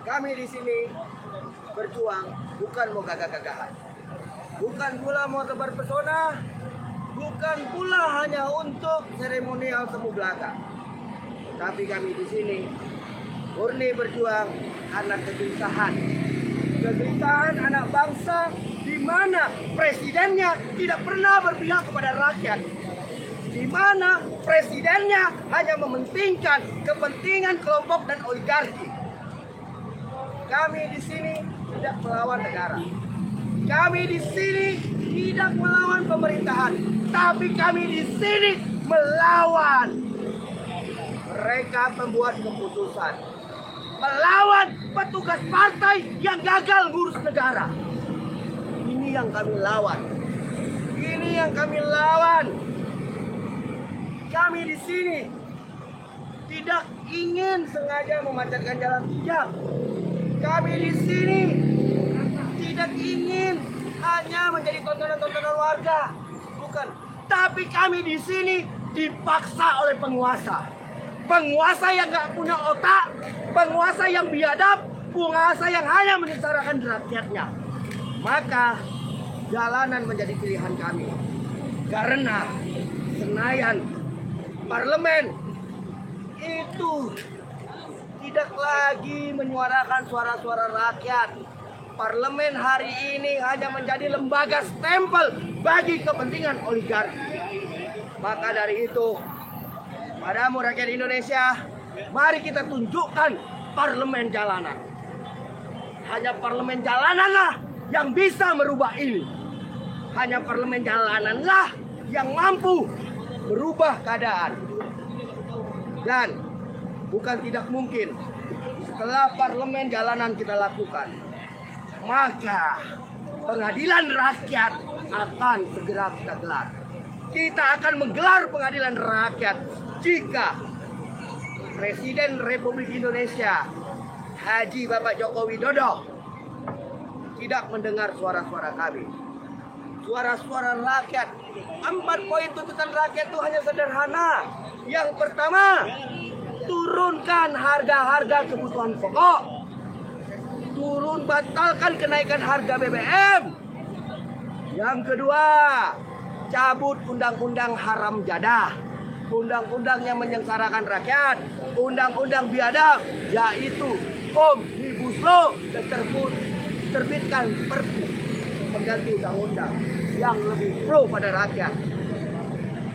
Kami di sini berjuang bukan mau gagah-gagahan, bukan pula mau tebar pesona, bukan pula hanya untuk seremonial temu belakang. Tapi kami di sini murni berjuang karena kegelisahan anak bangsa di mana presidennya tidak pernah berpihak kepada rakyat, di mana presidennya hanya mementingkan kepentingan kelompok dan oligarki. Kami di sini tidak melawan negara. Kami di sini tidak melawan pemerintahan, tapi kami di sini melawan mereka pembuat keputusan, melawan petugas partai yang gagal ngurus negara. Ini yang kami lawan. Ini yang kami lawan. Kami di sini tidak ingin sengaja memacetkan jalan, tidak. Kami di sini tidak ingin hanya menjadi tontonan-tontonan warga, bukan. Tapi kami di sini dipaksa oleh penguasa. Penguasa yang gak punya otak, penguasa yang biadab, penguasa yang hanya menyengsarakan rakyatnya. Maka jalanan menjadi pilihan kami. Karena Senayan, parlemen itu tidak lagi menyuarakan suara-suara rakyat. Parlemen hari ini hanya menjadi lembaga stempel bagi kepentingan oligarki. Maka dari itu, padamu rakyat Indonesia, mari kita tunjukkan parlemen jalanan. Hanya parlemen jalananlah yang bisa merubah ini. Hanya parlemen jalananlah yang mampu merubah keadaan. Dan bukan tidak mungkin setelah parlemen jalanan kita lakukan, maka pengadilan rakyat akan segera kita gelar. Kita akan menggelar pengadilan rakyat jika Presiden Republik Indonesia Haji Bapak Joko Widodo tidak mendengar suara-suara kami. Suara-suara rakyat. 4 poin tuntutan rakyat itu hanya sederhana. Yang pertama, turunkan harga-harga kebutuhan pokok. Batalkan kenaikan harga BBM. Yang kedua, cabut undang-undang haram jadah. Undang-undang yang menyengsarakan rakyat. Undang-undang biadab, yaitu Omnibus Law, dan terbitkan perpu pengganti undang-undang yang lebih pro pada rakyat.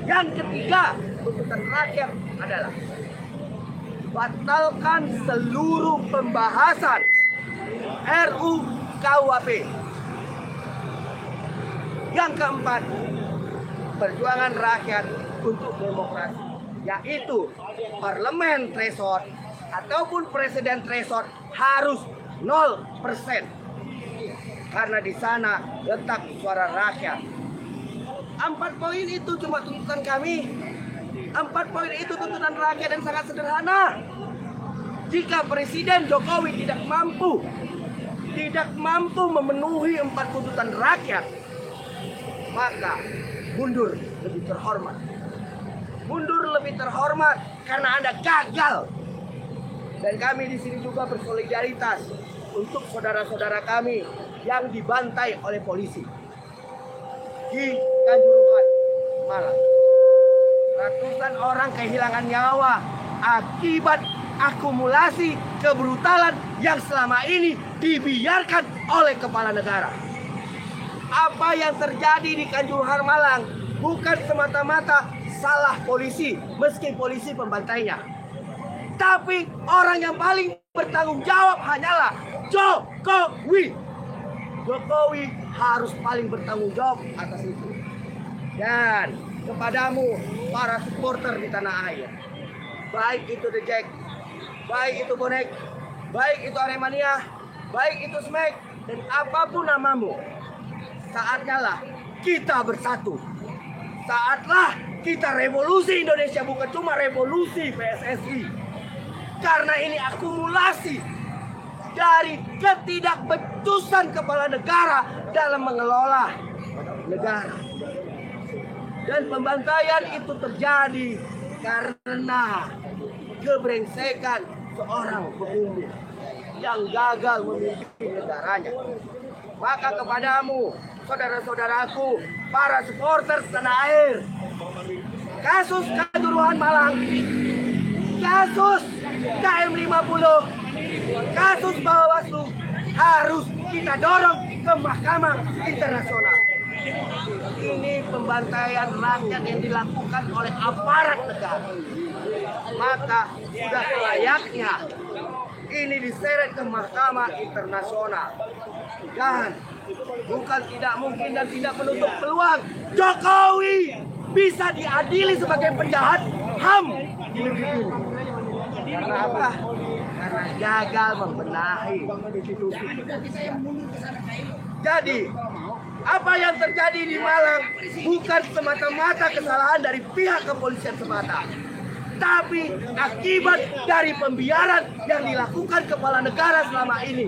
Yang ketiga, tuntutan rakyat adalah batalkan seluruh pembahasan RUU KUHP. Yang keempat, perjuangan rakyat untuk demokrasi, yaitu parlemen threshold ataupun presiden threshold harus 0%. Karena di sana letak suara rakyat. 4 poin itu cuma tuntutan kami. 4 poin itu tuntutan rakyat dan sangat sederhana. Jika Presiden Jokowi tidak mampu memenuhi 4 tuntutan rakyat, maka mundur lebih terhormat. Mundur lebih terhormat karena Anda gagal. Dan kami di sini juga bersolidaritas untuk saudara-saudara kami yang dibantai oleh polisi di Kanjuruhan, Malang. Ratusan orang kehilangan nyawa akibat akumulasi kebrutalan yang selama ini dibiarkan oleh kepala negara. Apa yang terjadi di Kanjuruhan, Malang bukan semata-mata salah polisi, meski polisi pembantainya. Tapi orang yang paling bertanggung jawab hanyalah Jokowi. Jokowi harus paling bertanggung jawab atas itu. Dan kepadamu para supporter di tanah air, baik itu The Jack, baik itu Bonek, baik itu Aremania, baik itu Smack, dan apapun namamu, saatnya lah kita bersatu. Saatlah kita revolusi Indonesia, bukan cuma revolusi PSSI. Karena ini akumulasi dari ketidakbecusan kepala negara dalam mengelola negara. Dan pembantaian itu terjadi karena kebrengsekan seorang pemimpin. yang gagal memimpin negaranya. Maka kepadamu, saudara-saudaraku, para supporter tanah air, kasus Kanjuruhan Malang, kasus KM50, kasus Bawaslu harus kita dorong ke Mahkamah Internasional. Ini pembantaian rakyat yang dilakukan oleh aparat negara. Maka sudah selayaknya ini diseret ke Mahkamah Internasional. Dan bukan tidak mungkin dan tidak menutup peluang Jokowi bisa diadili sebagai penjahat HAM di negeri ini. Karena apa? Karena gagal membenahi institusi. Jadi, apa yang terjadi di Malang bukan semata-mata kesalahan dari pihak kepolisian semata, tapi akibat dari pembiaran yang dilakukan kepala negara selama ini.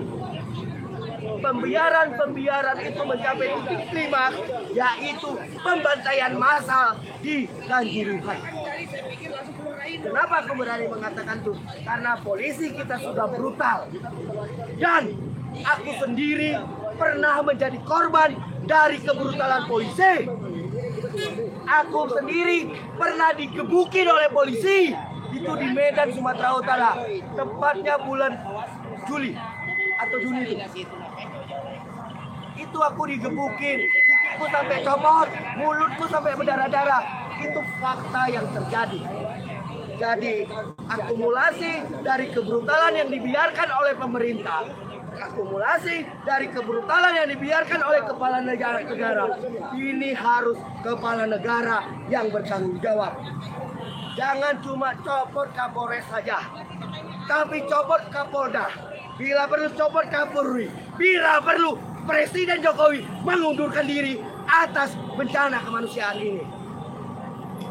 Pembiaran itu mencapai titik klimaks, yaitu pembantaian massal di Kanjuruhan. Kenapa aku berani mengatakan itu? Karena polisi kita sudah brutal. Dan aku sendiri pernah menjadi korban dari kebrutalan polisi. Aku sendiri pernah digebukin oleh polisi. Itu di Medan, Sumatera Utara. Tepatnya bulan Juli atau Juni itu. Itu aku digebukin, gigiku sampai copot, mulutku sampai berdarah-darah. Itu fakta yang terjadi. Jadi akumulasi dari kebrutalan yang dibiarkan oleh pemerintah, akumulasi dari kebrutalan yang dibiarkan oleh kepala negara, ini harus kepala negara yang bertanggung jawab. Jangan cuma copot Kapolres saja, tapi copot Kapolda. Bila perlu copot Kapolri, bila perlu Presiden Jokowi mengundurkan diri atas bencana kemanusiaan ini.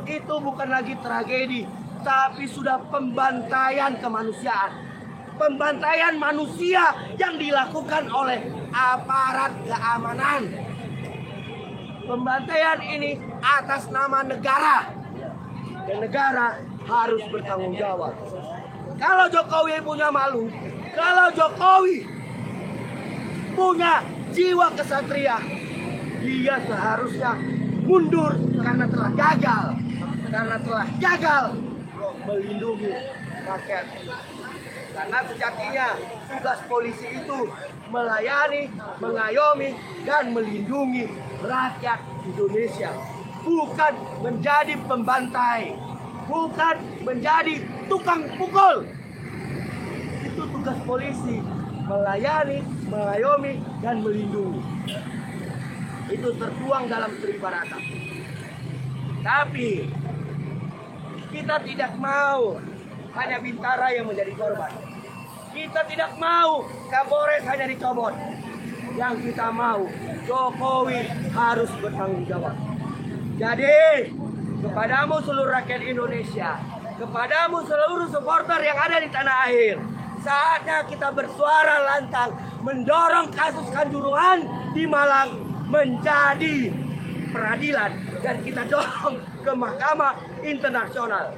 Itu bukan lagi tragedi, tapi sudah pembantaian kemanusiaan. Pembantaian manusia yang dilakukan oleh aparat keamanan. Pembantaian ini atas nama negara. Dan negara harus bertanggung jawab. Kalau Jokowi punya malu, kalau Jokowi punya jiwa kesatria, dia seharusnya mundur karena telah gagal melindungi rakyat. Karena sejatinya tugas polisi itu melayani, mengayomi, dan melindungi rakyat Indonesia, bukan menjadi pembantai, bukan menjadi tukang pukul. Itu tugas polisi, melayani, mengayomi, dan melindungi. Itu tertuang dalam Triparata. Tapi kita tidak mau hanya Bintara yang menjadi korban. Kita tidak mau Kapolres hanya dicobot. Yang kita mau Jokowi harus bertanggung jawab. Jadi kepadamu seluruh rakyat Indonesia, kepadamu seluruh supporter yang ada di tanah air, saatnya kita bersuara lantang mendorong kasus Kanjuruhan di Malang menjadi peradilan, dan kita dorong ke Mahkamah Internasional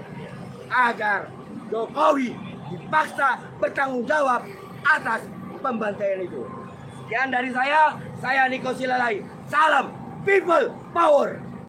agar Jokowi dipaksa bertanggung jawab atas pembantaian itu. Sekian dari saya Niko Silalai. Salam People Power.